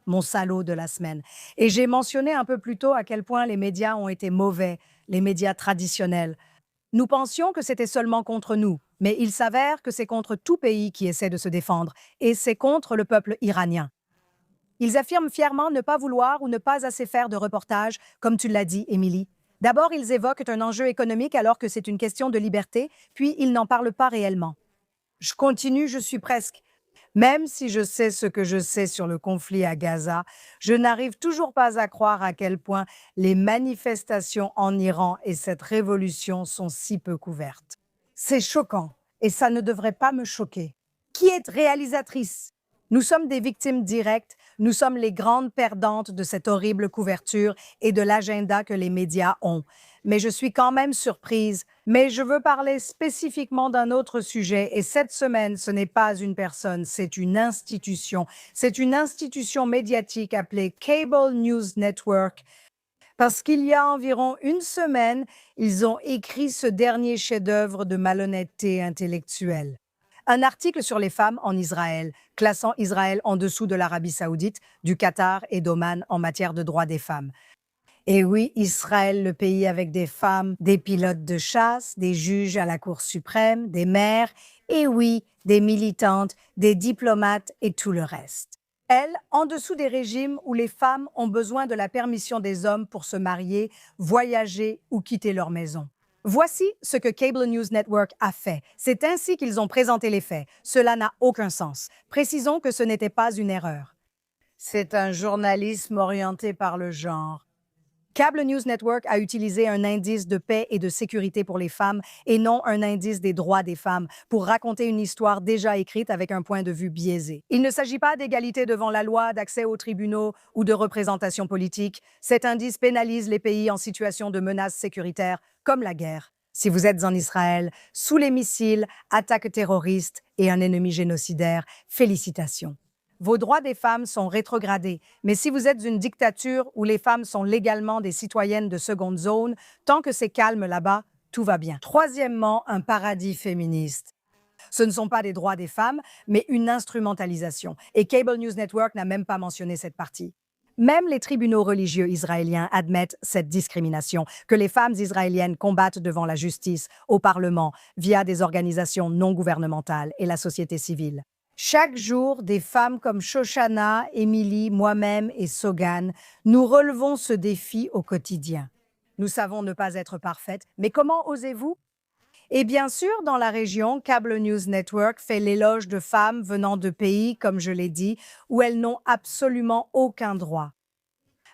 Mon salaud de la semaine. Et j'ai mentionné un peu plus tôt à quel point les médias ont été mauvais, les médias traditionnels. Nous pensions que c'était seulement contre nous, mais il s'avère que c'est contre tout pays qui essaie de se défendre, et c'est contre le peuple iranien. Ils affirment fièrement ne pas vouloir ou ne pas assez faire de reportages, comme tu l'as dit, Émilie. D'abord, ils évoquent un enjeu économique alors que c'est une question de liberté, puis ils n'en parlent pas réellement. Je continue, je suis presque. Même si je sais ce que je sais sur le conflit à Gaza, je n'arrive toujours pas à croire à quel point les manifestations en Iran et cette révolution sont si peu couvertes. C'est choquant et ça ne devrait pas me choquer. Qui est réalisatrice? Nous sommes des victimes directes, nous sommes les grandes perdantes de cette horrible couverture et de l'agenda que les médias ont. Mais je suis quand même surprise. Mais je veux parler spécifiquement d'un autre sujet et cette semaine, ce n'est pas une personne, c'est une institution. C'est une institution médiatique appelée Cable News Network. Parce qu'il y a environ une semaine, ils ont écrit ce dernier chef-d'œuvre de malhonnêteté intellectuelle. Un article sur les femmes en Israël, classant Israël en dessous de l'Arabie saoudite, du Qatar et d'Oman en matière de droits des femmes. Et oui, Israël, le pays avec des femmes, des pilotes de chasse, des juges à la Cour suprême, des maires, et oui, des militantes, des diplomates et tout le reste. Elle, en dessous des régimes où les femmes ont besoin de la permission des hommes pour se marier, voyager ou quitter leur maison. Voici ce que Cable News Network a fait. C'est ainsi qu'ils ont présenté les faits. Cela n'a aucun sens. Précisons que ce n'était pas une erreur. C'est un journalisme orienté par le genre. Cable News Network a utilisé un indice de paix et de sécurité pour les femmes et non un indice des droits des femmes pour raconter une histoire déjà écrite avec un point de vue biaisé. Il ne s'agit pas d'égalité devant la loi, d'accès aux tribunaux ou de représentation politique. Cet indice pénalise les pays en situation de menace sécuritaire, comme la guerre. Si vous êtes en Israël, sous les missiles, attaques terroristes et un ennemi génocidaire, félicitations. Vos droits des femmes sont rétrogradés, mais si vous êtes une dictature où les femmes sont légalement des citoyennes de seconde zone, tant que c'est calme là-bas, tout va bien. Troisièmement, un paradis féministe. Ce ne sont pas des droits des femmes, mais une instrumentalisation. Et Cable News Network n'a même pas mentionné cette partie. Même les tribunaux religieux israéliens admettent cette discrimination, que les femmes israéliennes combattent devant la justice, au Parlement, via des organisations non gouvernementales et la société civile. Chaque jour, des femmes comme Shoshana, Emily, moi-même et Sogan, nous relevons ce défi au quotidien. Nous savons ne pas être parfaites, mais comment osez-vous? Et bien sûr, dans la région, Cable News Network fait l'éloge de femmes venant de pays, comme je l'ai dit, où elles n'ont absolument aucun droit.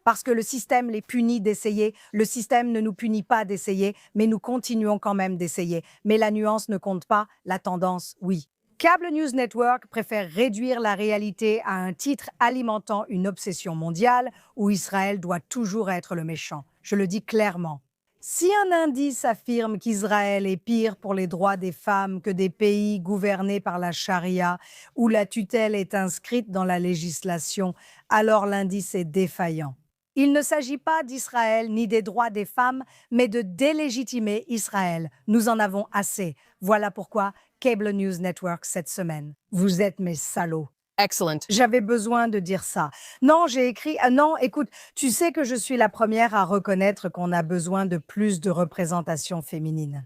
Parce que le système les punit d'essayer, le système ne nous punit pas d'essayer, mais nous continuons quand même d'essayer. Mais la nuance ne compte pas, la tendance, oui. Cable News Network préfère réduire la réalité à un titre alimentant une obsession mondiale où Israël doit toujours être le méchant. Je le dis clairement. Si un indice affirme qu'Israël est pire pour les droits des femmes que des pays gouvernés par la charia où la tutelle est inscrite dans la législation, alors l'indice est défaillant. Il ne s'agit pas d'Israël ni des droits des femmes, mais de délégitimer Israël. Nous en avons assez. Voilà pourquoi Cable News Network cette semaine. Vous êtes mes salauds.
Excellent.
J'avais besoin de dire ça. Non, j'ai écrit... non, écoute, tu sais que je suis la première à reconnaître qu'on a besoin de plus de représentation féminine.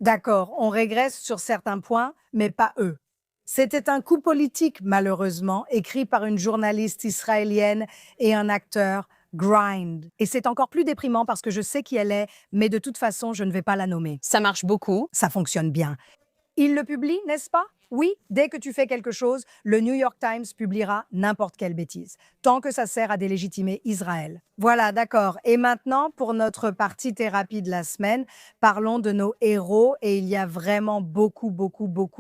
D'accord, on régresse sur certains points, mais pas eux. C'était un coup politique, malheureusement, écrit par une journaliste israélienne et un acteur, Grind. Et c'est encore plus déprimant parce que je sais qui elle est, mais de toute façon, je ne vais pas la nommer.
Ça marche beaucoup.
Ça fonctionne bien. Il le publie, n'est-ce pas? Oui, dès que tu fais quelque chose, le New York Times publiera n'importe quelle bêtise, tant que ça sert à délégitimer Israël. Voilà, d'accord. Et maintenant, pour notre partie thérapie de la semaine, parlons de nos héros, et il y a vraiment beaucoup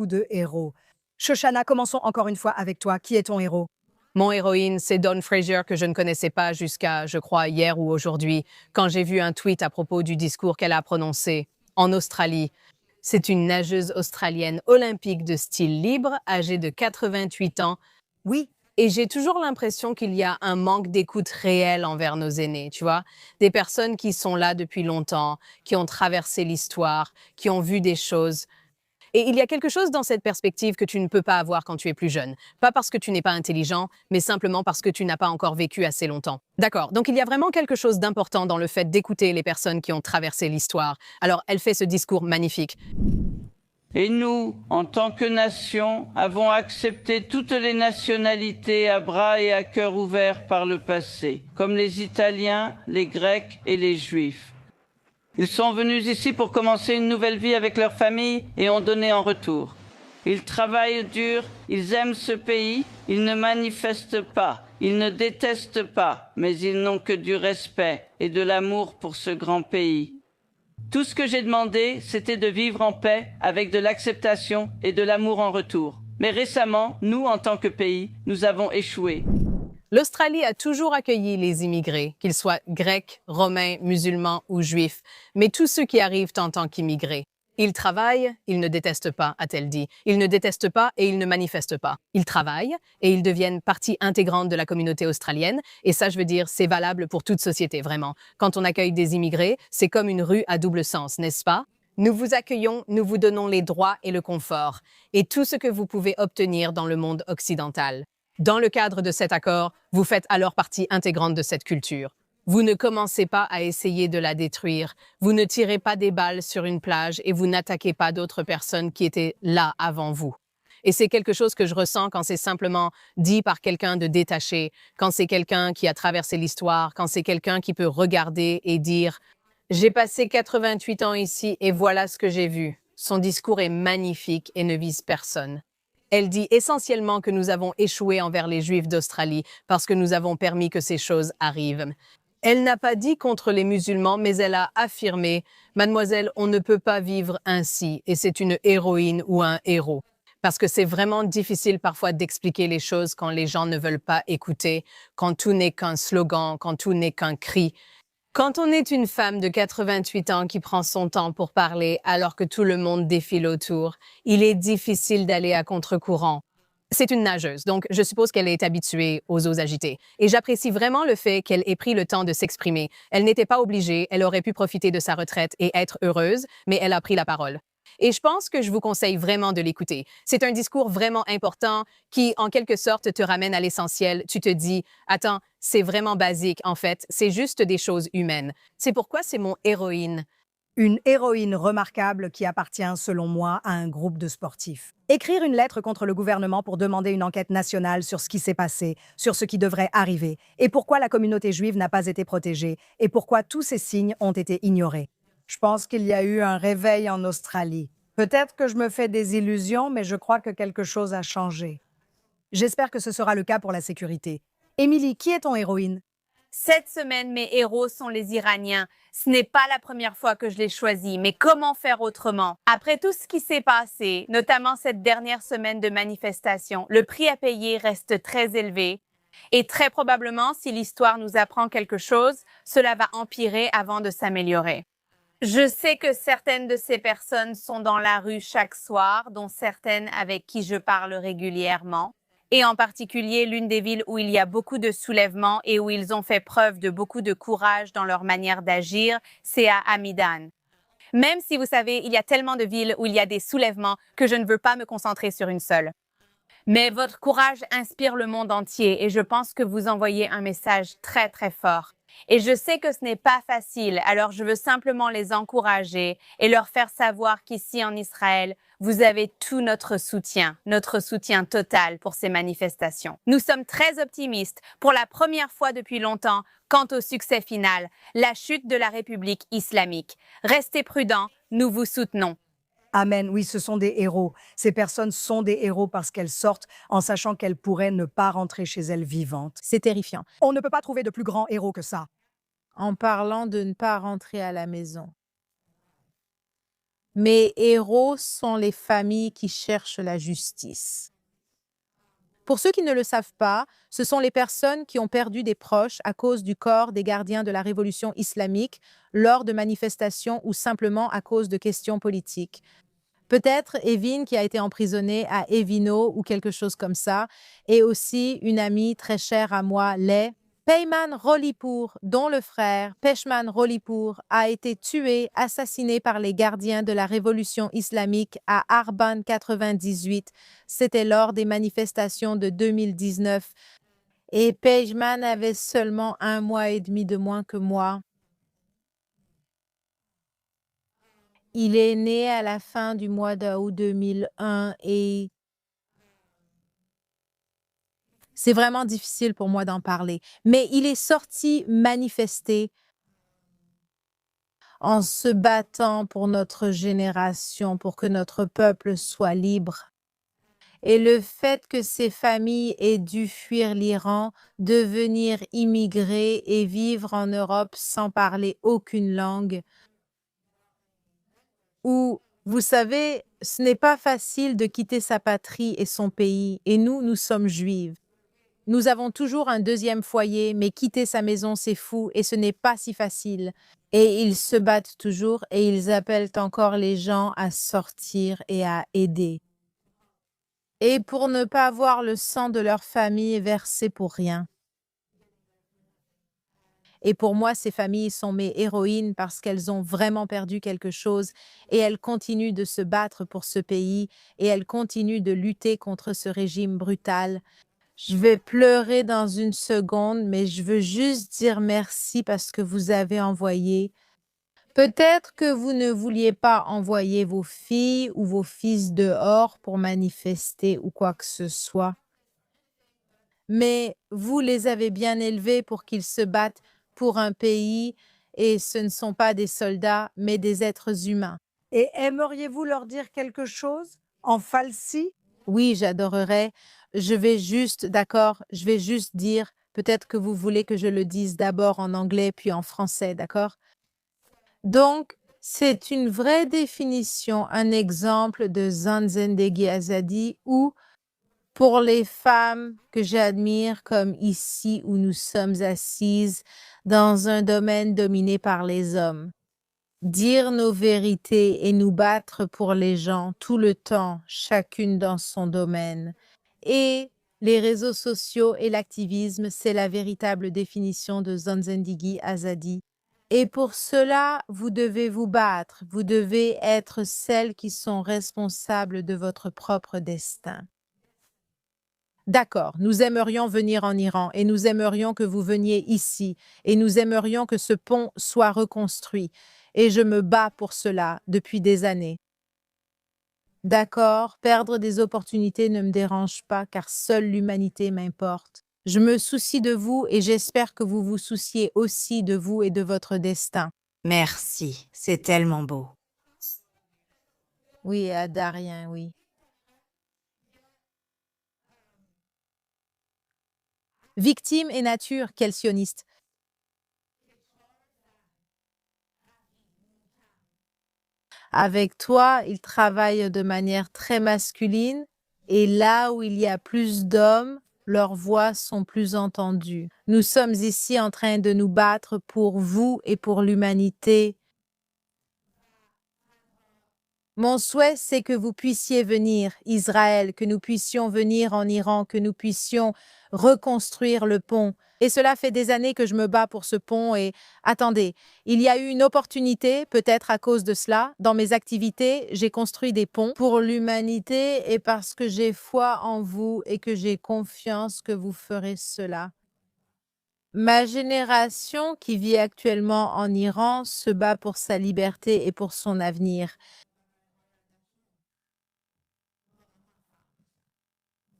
de héros. Shoshana, commençons encore une fois avec toi. Qui est ton héros?
Mon héroïne, c'est Dawn Fraser, que je ne connaissais pas jusqu'à, je crois, hier ou aujourd'hui, quand j'ai vu un tweet à propos du discours qu'elle a prononcé en Australie. C'est une nageuse australienne olympique de style libre, âgée de 88 ans.
Oui.
Et j'ai toujours l'impression qu'il y a un manque d'écoute réel envers nos aînés, tu vois? Des personnes qui sont là depuis longtemps, qui ont traversé l'histoire, qui ont vu des choses. Et il y a quelque chose dans cette perspective que tu ne peux pas avoir quand tu es plus jeune. Pas parce que tu n'es pas intelligent, mais simplement parce que tu n'as pas encore vécu assez longtemps. D'accord, donc il y a vraiment quelque chose d'important dans le fait d'écouter les personnes qui ont traversé l'histoire. Alors, elle fait ce discours magnifique.
Et nous, en tant que nation, avons accepté toutes les nationalités à bras et à cœur ouverts par le passé, comme les Italiens, les Grecs et les Juifs. Ils sont venus ici pour commencer une nouvelle vie avec leur famille et ont donné en retour. Ils travaillent dur, ils aiment ce pays, ils ne manifestent pas, ils ne détestent pas, mais ils n'ont que du respect et de l'amour pour ce grand pays. Tout ce que j'ai demandé, c'était de vivre en paix avec de l'acceptation et de l'amour en retour. Mais récemment, nous, en tant que pays, nous avons échoué.
L'Australie a toujours accueilli les immigrés, qu'ils soient grecs, romains, musulmans ou juifs, mais tous ceux qui arrivent en tant qu'immigrés. Ils travaillent, ils ne détestent pas, a-t-elle dit. Ils ne détestent pas et ils ne manifestent pas. Ils travaillent et ils deviennent partie intégrante de la communauté australienne. Et ça, je veux dire, c'est valable pour toute société, vraiment. Quand on accueille des immigrés, c'est comme une rue à double sens, n'est-ce pas? Nous vous accueillons, nous vous donnons les droits et le confort, et tout ce que vous pouvez obtenir dans le monde occidental. Dans le cadre de cet accord, vous faites alors partie intégrante de cette culture. Vous ne commencez pas à essayer de la détruire. Vous ne tirez pas des balles sur une plage et vous n'attaquez pas d'autres personnes qui étaient là avant vous. Et c'est quelque chose que je ressens quand c'est simplement dit par quelqu'un de détaché, quand c'est quelqu'un qui a traversé l'histoire, quand c'est quelqu'un qui peut regarder et dire « J'ai passé 88 ans ici et voilà ce que j'ai vu ». Son discours est magnifique et ne vise personne. Elle dit essentiellement que nous avons échoué envers les Juifs d'Australie parce que nous avons permis que ces choses arrivent. Elle n'a pas dit contre les musulmans, mais elle a affirmé « Mademoiselle, on ne peut pas vivre ainsi » et c'est une héroïne ou un héros. Parce que c'est vraiment difficile parfois d'expliquer les choses quand les gens ne veulent pas écouter, quand tout n'est qu'un slogan, quand tout n'est qu'un cri. Quand on est une femme de 88 ans qui prend son temps pour parler alors que tout le monde défile autour, il est difficile d'aller à contre-courant. C'est une nageuse, donc je suppose qu'elle est habituée aux eaux agitées. Et j'apprécie vraiment le fait qu'elle ait pris le temps de s'exprimer. Elle n'était pas obligée, elle aurait pu profiter de sa retraite et être heureuse, mais elle a pris la parole. Et je pense que je vous conseille vraiment de l'écouter. C'est un discours vraiment important qui, en quelque sorte, te ramène à l'essentiel. Tu te dis, attends, c'est vraiment basique, en fait. C'est juste des choses humaines. C'est pourquoi c'est mon héroïne.
Une héroïne remarquable qui appartient, selon moi, à un groupe de sportifs. Écrire une lettre contre le gouvernement pour demander une enquête nationale sur ce qui s'est passé, sur ce qui devrait arriver, et pourquoi la communauté juive n'a pas été protégée, et pourquoi tous ces signes ont été ignorés. Je pense qu'il y a eu un réveil en Australie. Peut-être que je me fais des illusions, mais je crois que quelque chose a changé. J'espère que ce sera le cas pour la sécurité. Émilie, qui est ton héroïne?
Cette semaine, mes héros sont les Iraniens. Ce n'est pas la première fois que je les choisis, mais comment faire autrement? Après tout ce qui s'est passé, notamment cette dernière semaine de manifestation, le prix à payer reste très élevé. Et très probablement, si l'histoire nous apprend quelque chose, cela va empirer avant de s'améliorer. Je sais que certaines de ces personnes sont dans la rue chaque soir, dont certaines avec qui je parle régulièrement. Et en particulier, l'une des villes où il y a beaucoup de soulèvements et où ils ont fait preuve de beaucoup de courage dans leur manière d'agir, c'est à Hamidan. Même si vous savez, il y a tellement de villes où il y a des soulèvements que je ne veux pas me concentrer sur une seule. Mais votre courage inspire le monde entier et je pense que vous envoyez un message très très fort. Et je sais que ce n'est pas facile, alors je veux simplement les encourager et leur faire savoir qu'ici en Israël, vous avez tout notre soutien total pour ces manifestations. Nous sommes très optimistes pour la première fois depuis longtemps quant au succès final, la chute de la République islamique. Restez prudents, nous vous soutenons.
Amen, oui, ce sont des héros. Ces personnes sont des héros parce qu'elles sortent en sachant qu'elles pourraient ne pas rentrer chez elles vivantes.
C'est terrifiant.
On ne peut pas trouver de plus grand héros que ça.
En parlant de ne pas rentrer à la maison. Mes héros sont les familles qui cherchent la justice. Pour ceux qui ne le savent pas, ce sont les personnes qui ont perdu des proches à cause du corps des gardiens de la révolution islamique lors de manifestations ou simplement à cause de questions politiques. Peut-être Evin qui a été emprisonnée à Evino ou quelque chose comme ça, et aussi une amie très chère à moi, Lay. Peyman Rolipour, dont le frère Peshman Rolipour a été tué, assassiné par les gardiens de la révolution islamique à Arban 98. C'était lors des manifestations de 2019. Et Pejman avait seulement 1 mois et demi de moins que moi. Il est né à la fin du mois d'août 2001 et c'est vraiment difficile pour moi d'en parler. Mais il est sorti manifester en se battant pour notre génération, pour que notre peuple soit libre. Et le fait que ces familles aient dû fuir l'Iran, devenir immigrés et vivre en Europe sans parler aucune langue, où, vous savez, ce n'est pas facile de quitter sa patrie et son pays, et nous sommes juives. Nous avons toujours un deuxième foyer, mais quitter sa maison, c'est fou, et ce n'est pas si facile. Et ils se battent toujours, et ils appellent encore les gens à sortir et à aider. Et pour ne pas voir le sang de leur famille versé pour rien. Et pour moi, ces familles sont mes héroïnes parce qu'elles ont vraiment perdu quelque chose et elles continuent de se battre pour ce pays et elles continuent de lutter contre ce régime brutal. Je vais pleurer dans une seconde, mais je veux juste dire merci parce que vous avez envoyé. Peut-être que vous ne vouliez pas envoyer vos filles ou vos fils dehors pour manifester ou quoi que ce soit, mais vous les avez bien élevés pour qu'ils se battent pour un pays et ce ne sont pas des soldats, mais des êtres humains.
Et aimeriez-vous leur dire quelque chose en falsi?
Oui, j'adorerais. Je vais juste dire, peut-être que vous voulez que je le dise d'abord en anglais puis en français, d'accord? Donc, c'est une vraie définition, un exemple de Zanzendegi Azadi ou pour les femmes que j'admire comme ici où nous sommes assises dans un domaine dominé par les hommes. Dire nos vérités et nous battre pour les gens tout le temps, chacune dans son domaine. Et les réseaux sociaux et l'activisme, c'est la véritable définition de Zanzendigi Azadi. Et pour cela, vous devez vous battre, vous devez être celles qui sont responsables de votre propre destin. D'accord, nous aimerions venir en Iran et nous aimerions que vous veniez ici et nous aimerions que ce pont soit reconstruit et je me bats pour cela depuis des années. D'accord, perdre des opportunités ne me dérange pas car seule l'humanité m'importe. Je me soucie de vous et j'espère que vous vous souciez aussi de vous et de votre destin.
Merci, c'est tellement beau.
Oui, à Darien, oui. Victime et nature, quel sioniste. Avec toi, ils travaillent de manière très masculine et là où il y a plus d'hommes, leurs voix sont plus entendues. Nous sommes ici en train de nous battre pour vous et pour l'humanité. Mon souhait, c'est que vous puissiez venir, Israël, que nous puissions venir en Iran, que nous puissions reconstruire le pont. Et cela fait des années que je me bats pour ce pont et attendez, il y a eu une opportunité, peut-être à cause de cela. Dans mes activités, j'ai construit des ponts pour l'humanité et parce que j'ai foi en vous et que j'ai confiance que vous ferez cela. Ma génération qui vit actuellement en Iran se bat pour sa liberté et pour son avenir.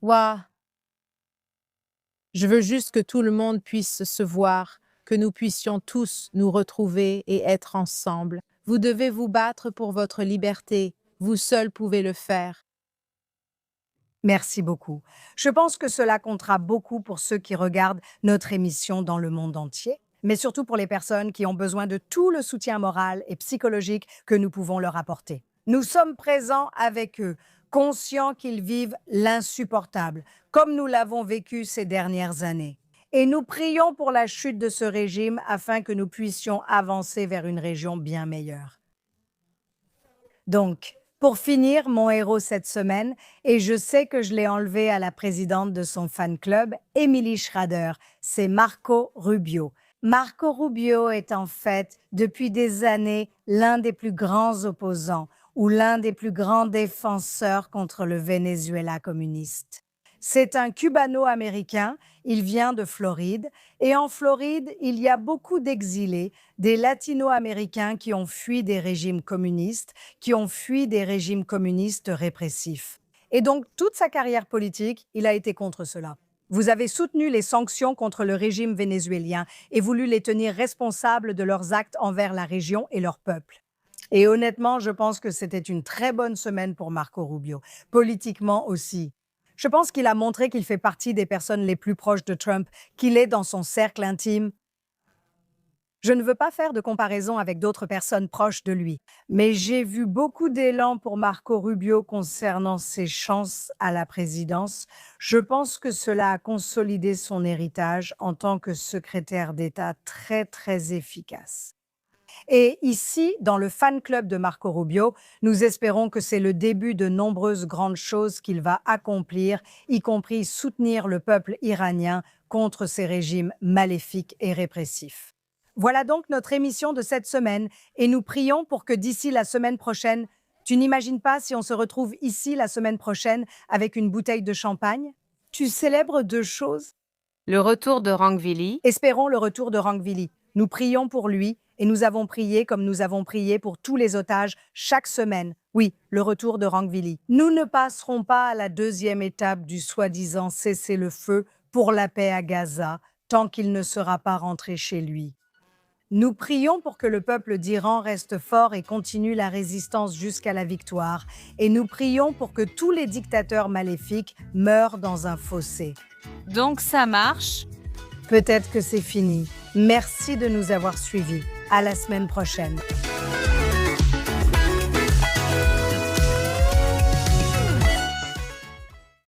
Waouh! Je veux juste que tout le monde puisse se voir, que nous puissions tous nous retrouver et être ensemble. Vous devez vous battre pour votre liberté. Vous seuls pouvez le faire.
Merci beaucoup. Je pense que cela comptera beaucoup pour ceux qui regardent notre émission dans le monde entier, mais surtout pour les personnes qui ont besoin de tout le soutien moral et psychologique que nous pouvons leur apporter. Nous sommes présents avec eux, conscients qu'ils vivent l'insupportable, comme nous l'avons vécu ces dernières années. Et nous prions pour la chute de ce régime afin que nous puissions avancer vers une région bien meilleure. Donc, pour finir, mon héros cette semaine, et je sais que je l'ai enlevé à la présidente de son fan club, Emily Schrader, c'est Marco Rubio. Marco Rubio est en fait, depuis des années, l'un des plus grands opposants ou l'un des plus grands défenseurs contre le Venezuela communiste. C'est un cubano-américain, il vient de Floride, et en Floride, il y a beaucoup d'exilés, des latino-américains qui ont fui des régimes communistes, répressifs. Et donc, toute sa carrière politique, il a été contre cela. Vous avez soutenu les sanctions contre le régime vénézuélien et voulu les tenir responsables de leurs actes envers la région et leur peuple. Et honnêtement, je pense que c'était une très bonne semaine pour Marco Rubio, politiquement aussi. Je pense qu'il a montré qu'il fait partie des personnes les plus proches de Trump, qu'il est dans son cercle intime. Je ne veux pas faire de comparaison avec d'autres personnes proches de lui, mais j'ai vu beaucoup d'élan pour Marco Rubio concernant ses chances à la présidence. Je pense que cela a consolidé son héritage en tant que secrétaire d'État très efficace. Et ici, dans le fan club de Marco Rubio, nous espérons que c'est le début de nombreuses grandes choses qu'il va accomplir, y compris soutenir le peuple iranien contre ces régimes maléfiques et répressifs. Voilà donc notre émission de cette semaine et nous prions pour que d'ici la semaine prochaine, tu n'imagines pas si on se retrouve ici la semaine prochaine avec une bouteille de champagne? Tu célèbres deux choses?
Le retour de Rangvili.
Espérons le retour de Rangvili. Nous prions pour lui et nous avons prié comme nous avons prié pour tous les otages chaque semaine. Oui, le retour de Rangvili. Nous ne passerons pas à la deuxième étape du soi-disant cessez-le-feu pour la paix à Gaza tant qu'il ne sera pas rentré chez lui. Nous prions pour que le peuple d'Iran reste fort et continue la résistance jusqu'à la victoire. Et nous prions pour que tous les dictateurs maléfiques meurent dans un fossé.
Donc ça marche.
Peut-être que c'est fini. Merci de nous avoir suivis. À la semaine prochaine.